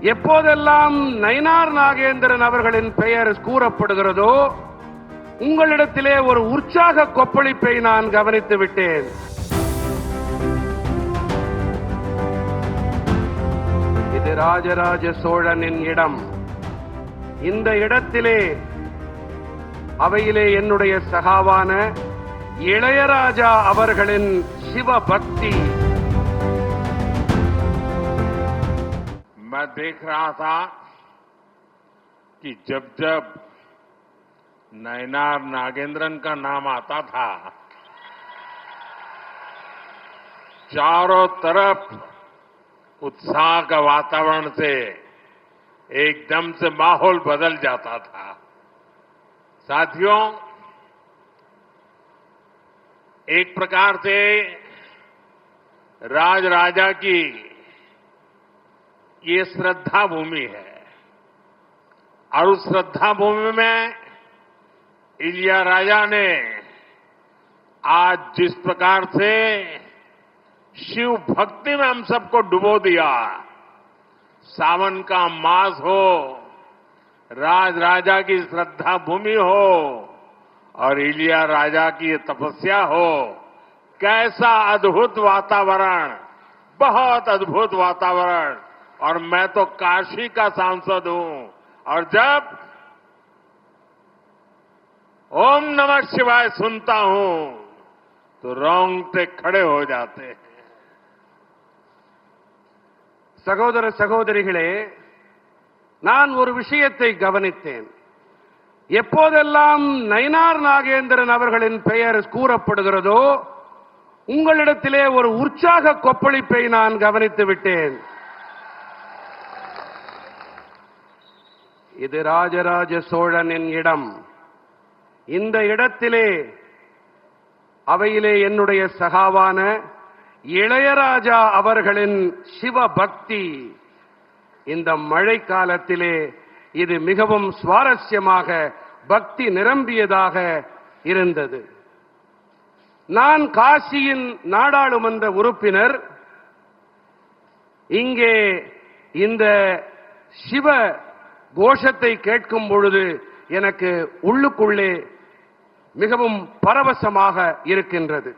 எப்போதெல்லாம் நயினார் நாகேந்திரன் அவர்களின் பெயர் கூறப்படுகிறதோ உங்களிடத்திலே ஒரு உற்சாக கொப்பளிப்பை நான் கவனித்து விட்டேன். இது ராஜராஜ சோழனின் இடம். இந்த இடத்திலே அவையிலே என்னுடைய சகாவான இளையராஜா அவர்களின் சிவபக்தி. मैं देख रहा था कि जब जब नयनार नागेंद्रन का नाम आता था चारों तरफ उत्साह का वातावरण से एकदम से माहौल बदल जाता था। साथियों, एक प्रकार से राजराजा की ये श्रद्धा भूमि है और उस श्रद्धा भूमि में इलियाराजा ने आज जिस प्रकार से शिव भक्ति में हम सबको डुबो दिया, सावन का मास हो, राजराजा की श्रद्धा भूमि हो और इलियाराजा की तपस्या हो, कैसा अद्भुत वातावरण, बहुत अद्भुत वातावरण। और मैं तो काशी का सांसद हूं और जब ओम नमः शिवाय सुनता हूं तो रोंगटे खड़े हो जाते हैं। சகோதர சகோதரிகளே, நான் ஒரு விஷயத்தை கவனித்தேன். எப்போதெல்லாம் நயினார் நாகேந்திரன் அவர்களின் பெயர் கூறப்படுகிறதோ உங்களிடத்திலே ஒரு உற்சாக கொப்பளிப்பை நான் கவனித்து விட்டேன். இது ராஜராஜ சோழனின் இடம். இந்த இடத்திலே அவையிலே என்னுடைய சகாவான இளையராஜா அவர்களின் சிவபக்தி. இந்த மழை காலத்திலே இது மிகவும் சுவாரஸ்யமாக பக்தி நிரம்பியதாக இருந்தது. நான் காசியின் நாடாளுமன்ற உறுப்பினர். இங்கே இந்த சிவ கோஷத்தை கேட்கும் பொழுது எனக்கு உள்ளுக்குள்ளே மிகவும் பரவசமாக இருக்கின்றது.